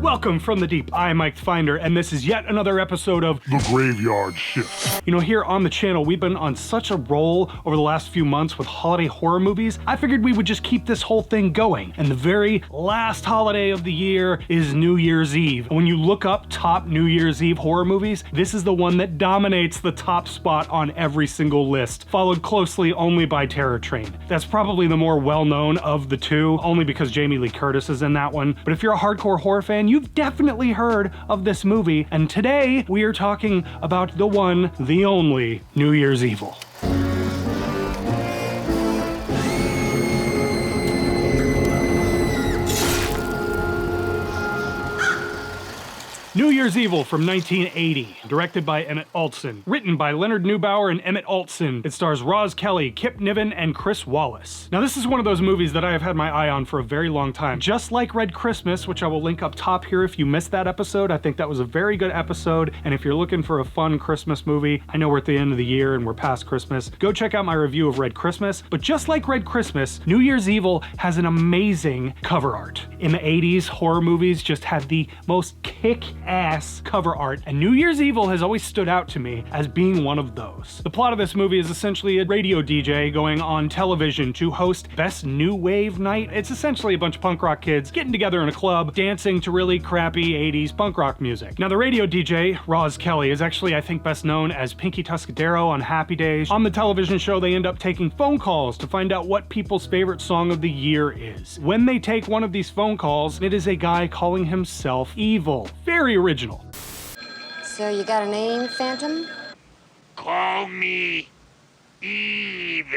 Welcome from the deep. I'm Mike Finder, and this is yet another episode of The Graveyard Shift. You know, here on the channel, we've been on such a roll over the last few months with holiday horror movies. I figured we would just keep this whole thing going. And the very last holiday of the year is New Year's Eve. When you look up top New Year's Eve horror movies, this is the one that dominates the top spot on every single list, followed closely only by Terror Train. That's probably the more well-known of the two, only because Jamie Lee Curtis is in that one. But if you're a hardcore horror fan, you've definitely heard of this movie, and today we are talking about the one, the only, New Year's Evil. New Year's Evil from 1980, directed by Emmett Altson, written by Leonard Neubauer and Emmett Altson. It stars Roz Kelly, Kip Niven, and Chris Wallace. Now this is one of those movies that I have had my eye on for a very long time. Just like Red Christmas, which I will link up top here if you missed that episode. I think that was a very good episode, and if you're looking for a fun Christmas movie, I know we're at the end of the year and we're past Christmas, go check out my review of Red Christmas. But just like Red Christmas, New Year's Evil has an amazing cover art. In the 80s, horror movies just had the most kick-ass cover art, and New Year's Evil has always stood out to me as being one of those. The plot of this movie is essentially a radio DJ going on television to host Best New Wave Night. It's essentially a bunch of punk rock kids getting together in a club, dancing to really crappy 80s punk rock music. Now the radio DJ, Roz Kelly, is actually I think best known as Pinky Tuscadero on Happy Days. On the television show, they end up taking phone calls to find out what people's favorite song of the year is. When they take one of these phone calls, it is a guy calling himself Evil. Very original. So you got a name, Phantom? Call me Evil.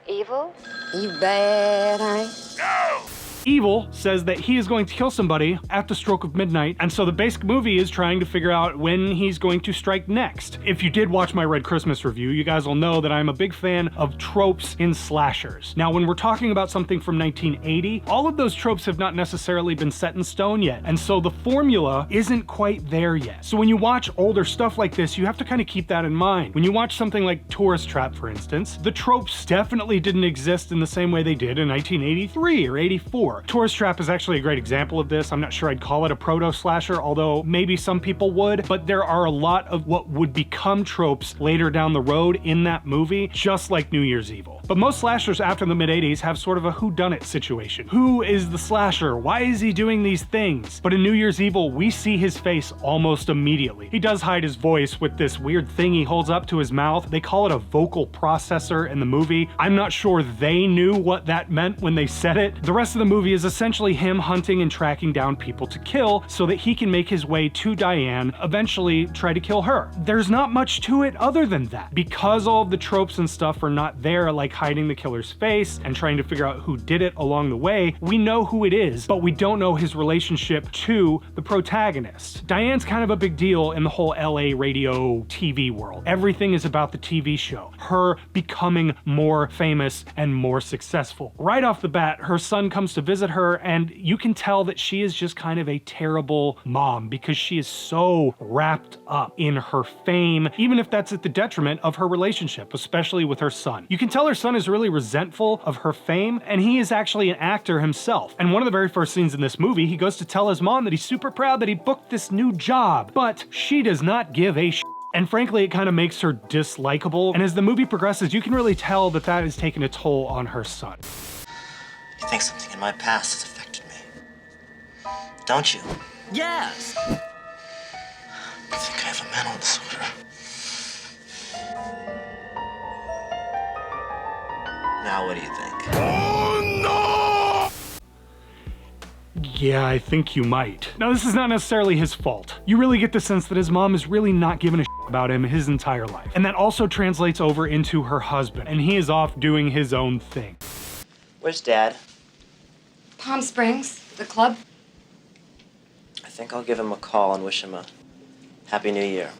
Evil? You bad, honey? No! Evil says that he is going to kill somebody at the stroke of midnight, and so the basic movie is trying to figure out when he's going to strike next. If you did watch my Red Christmas review, you guys will know that I'm a big fan of tropes in slashers. Now, when we're talking about something from 1980, all of those tropes have not necessarily been set in stone yet, and so the formula isn't quite there yet. So when you watch older stuff like this, you have to kind of keep that in mind. When you watch something like Tourist Trap, for instance, the tropes definitely didn't exist in the same way they did in 1983 or 84. Tourist Trap is actually a great example of this. I'm not sure I'd call it a proto-slasher, although maybe some people would, but there are a lot of what would become tropes later down the road in that movie, just like New Year's Evil. But most slashers after the mid-80s have sort of a whodunit situation. Who is the slasher? Why is he doing these things? But in New Year's Evil, we see his face almost immediately. He does hide his voice with this weird thing he holds up to his mouth. They call it a vocal processor in the movie. I'm not sure they knew what that meant when they said it. The rest of the movie is essentially him hunting and tracking down people to kill so that he can make his way to Diane, eventually try to kill her. There's not much to it other than that. Because all of the tropes and stuff are not there, like hiding the killer's face and trying to figure out who did it along the way, we know who it is, but we don't know his relationship to the protagonist. Diane's kind of a big deal in the whole LA radio TV world. Everything is about the TV show, her becoming more famous and more successful. Right off the bat, her son comes to visit her, and you can tell that she is just kind of a terrible mom because she is so wrapped up in her fame, even if that's at the detriment of her relationship, especially with her son. You can tell her son is really resentful of her fame, and he is actually an actor himself. And one of the very first scenes in this movie, he goes to tell his mom that he's super proud that he booked this new job, but she does not give a shit. And frankly, it kind of makes her dislikable. And as the movie progresses, you can really tell that that is taking a toll on her son. You think something in my past has affected me, don't you? Yes! I think I have a mental disorder. Now what do you think? Oh no! Yeah, I think you might. Now, this is not necessarily his fault. You really get the sense that his mom is really not giving a shit about him his entire life. And that also translates over into her husband, and he is off doing his own thing. Where's Dad? Palm Springs, the club. I think I'll give him a call and wish him a Happy New Year.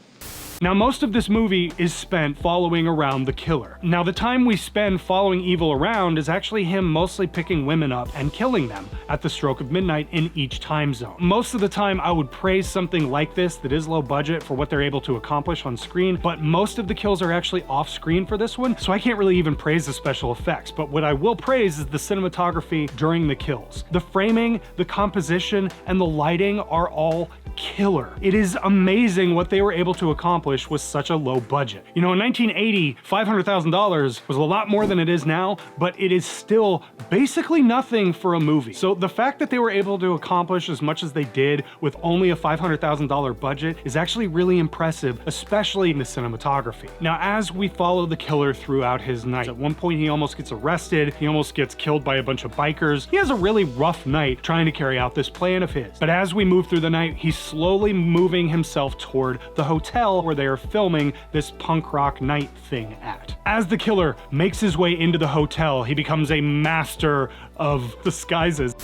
Now, most of this movie is spent following around the killer. Now, the time we spend following Evil around is actually him mostly picking women up and killing them at the stroke of midnight in each time zone. Most of the time, I would praise something like this that is low budget for what they're able to accomplish on screen, but most of the kills are actually off screen for this one, so I can't really even praise the special effects. But what I will praise is the cinematography during the kills. The framing, the composition, and the lighting are all killer. It is amazing what they were able to accomplish with such a low budget. You know, in 1980, $500,000 was a lot more than it is now, but it is still basically nothing for a movie. So the fact that they were able to accomplish as much as they did with only a $500,000 budget is actually really impressive, especially in the cinematography. Now, as we follow the killer throughout his night, at one point he almost gets arrested, he almost gets killed by a bunch of bikers. He has a really rough night trying to carry out this plan of his. But as we move through the night, he's slowly moving himself toward the hotel where they are filming this punk rock night thing at. As the killer makes his way into the hotel, he becomes a master of disguises.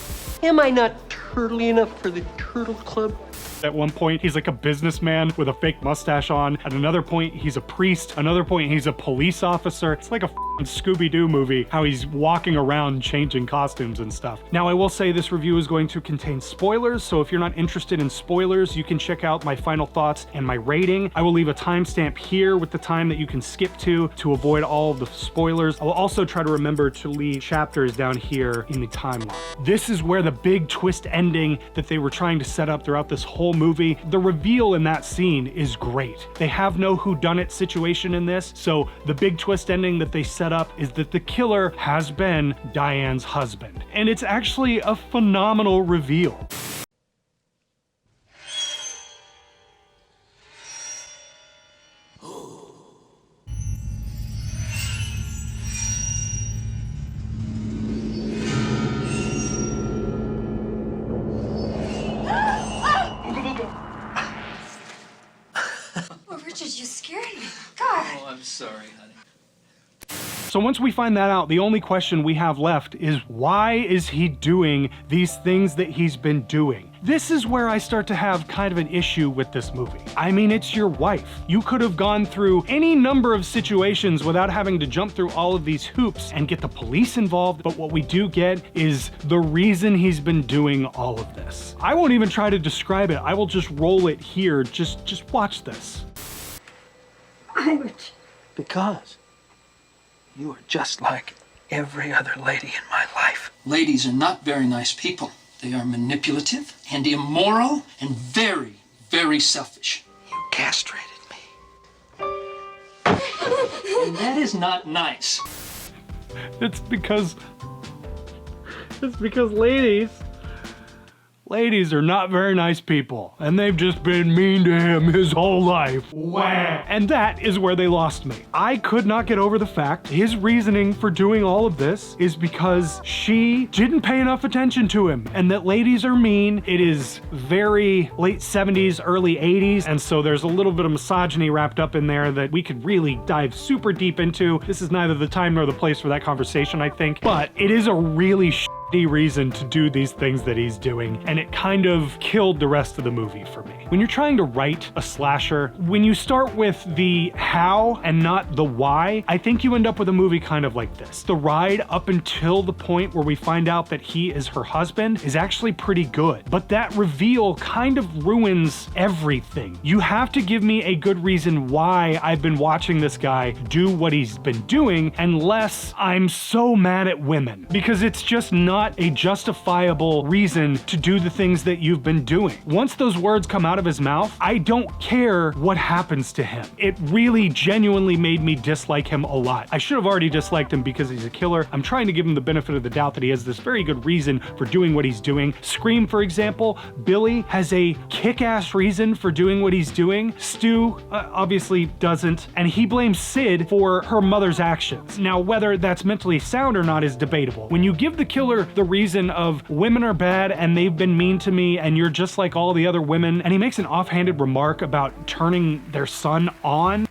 Am I not turtly enough for the Turtle Club? At one point, he's like a businessman with a fake mustache on. At another point, he's a priest. Another point, he's a police officer. It's like a Scooby-Doo movie, how he's walking around changing costumes and stuff. Now, I will say this review is going to contain spoilers, so if you're not interested in spoilers, you can check out my final thoughts and my rating. I will leave a timestamp here with the time that you can skip to avoid all of the spoilers. I will also try to remember to leave chapters down here in the timeline. This is where the big twist ending that they were trying to set up throughout this whole movie, the reveal in that scene is great. They have no whodunit situation in this, so the big twist ending that they set up is that the killer has been Diane's husband. And it's actually a phenomenal reveal. Richard, you scared me. God. Oh, I'm sorry, honey. So once we find that out, the only question we have left is why is he doing these things that he's been doing? This is where I start to have kind of an issue with this movie. I mean, it's your wife. You could have gone through any number of situations without having to jump through all of these hoops and get the police involved, but what we do get is the reason he's been doing all of this. I won't even try to describe it. I will just roll it here. Just watch this. Because you are just like every other lady in my life. Ladies are not very nice people. They are manipulative and immoral and very, very selfish. You castrated me. And that is not nice. It's because ladies are not very nice people, and they've just been mean to him his whole life. Wham! And that is where they lost me. I could not get over the fact his reasoning for doing all of this is because she didn't pay enough attention to him, and that ladies are mean. It is very late 70s, early 80s, and so there's a little bit of misogyny wrapped up in there that we could really dive super deep into. This is neither the time nor the place for that conversation, I think, but it is a really reason to do these things that he's doing, and it kind of killed the rest of the movie for me. When you're trying to write a slasher, when you start with the how and not the why, I think you end up with a movie kind of like this. The ride up until the point where we find out that he is her husband is actually pretty good, but that reveal kind of ruins everything. You have to give me a good reason why I've been watching this guy do what he's been doing, unless I'm so mad at women, because it's just not a justifiable reason to do the things that you've been doing. Once those words come out of his mouth, I don't care what happens to him. It really genuinely made me dislike him a lot. I should have already disliked him because he's a killer. I'm trying to give him the benefit of the doubt that he has this very good reason for doing what he's doing. Scream, for example, Billy has a kick-ass reason for doing what he's doing. Stu obviously doesn't, and he blames Sid for her mother's actions. Now, whether that's mentally sound or not is debatable. When you give the killer the reason of women are bad and they've been mean to me and you're just like all the other women, and he makes an offhanded remark about turning their son on.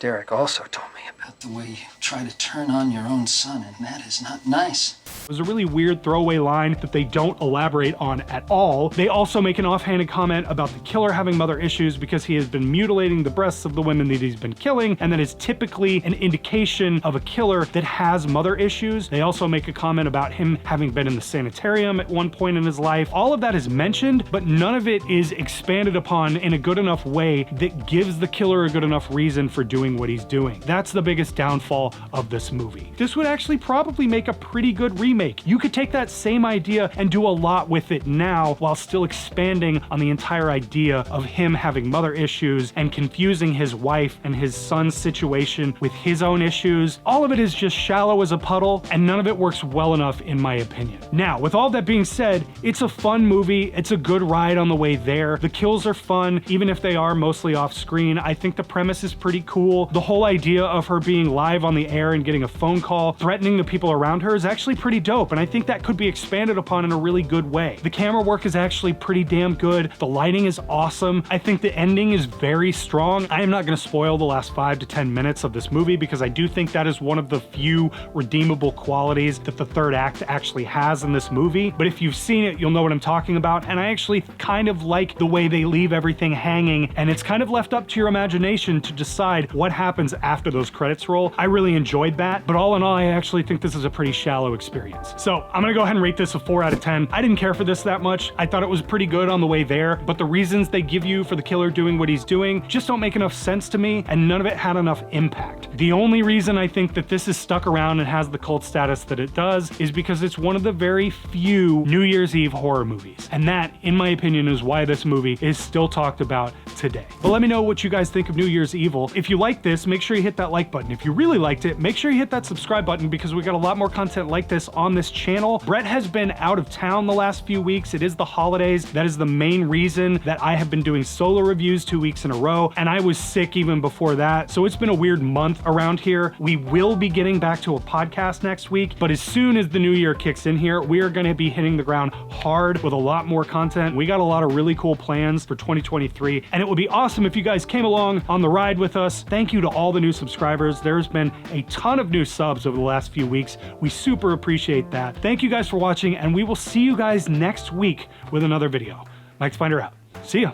Derek also told me about About the way you try to turn on your own son, and that is not nice. It was a really weird throwaway line that they don't elaborate on at all. They also make an offhanded comment about the killer having mother issues because he has been mutilating the breasts of the women that he's been killing, and that is typically an indication of a killer that has mother issues. They also make a comment about him having been in the sanitarium at one point in his life. All of that is mentioned, but none of it is expanded upon in a good enough way that gives the killer a good enough reason for doing what he's doing. That's the biggest downfall of this movie. This would actually probably make a pretty good remake. You could take that same idea and do a lot with it now while still expanding on the entire idea of him having mother issues and confusing his wife and his son's situation with his own issues. All of it is just shallow as a puddle, and none of it works well enough in my opinion. Now, with all that being said, it's a fun movie. It's a good ride on the way there. The kills are fun, even if they are mostly off screen. I think the premise is pretty cool. The whole idea of her being live on the air and getting a phone call threatening the people around her is actually pretty dope, and I think that could be expanded upon in a really good way. The camera work is actually pretty damn good. The lighting is awesome. I think the ending is very strong. I am not going to spoil the last 5 to 10 minutes of this movie because I do think that is one of the few redeemable qualities that the third act actually has in this movie. But if you've seen it, you'll know what I'm talking about, and I actually kind of like the way they leave everything hanging, and it's kind of left up to your imagination to decide what happens after those credits roll. I really enjoyed that, but all in all, I actually think this is a pretty shallow experience. So I'm gonna go ahead and rate this a 4 out of 10. I didn't care for this that much. I thought it was pretty good on the way there, but the reasons they give you for the killer doing what he's doing just don't make enough sense to me, and none of it had enough impact. The only reason I think that this is stuck around and has the cult status that it does is because it's one of the very few New Year's Eve horror movies. And that, in my opinion, is why this movie is still talked about today. But let me know what you guys think of New Year's Evil. If you like this, make sure you hit that like button. If you really liked it, make sure you hit that subscribe button because we got a lot more content like this on this channel. Brett has been out of town the last few weeks. It is the holidays. That is the main reason that I have been doing solo reviews 2 weeks in a row, and I was sick even before that. So it's been a weird month around here. We will be getting back to a podcast next week, but as soon as the new year kicks in here, we are going to be hitting the ground hard with a lot more content. We got a lot of really cool plans for 2023, and it would be awesome if you guys came along on the ride with us. Thank you to all the new subscribers. There's been a ton of new subs over the last few weeks. We super appreciate that. Thank you guys for watching, and we will see you guys next week with another video. Mike Spinder out. See ya.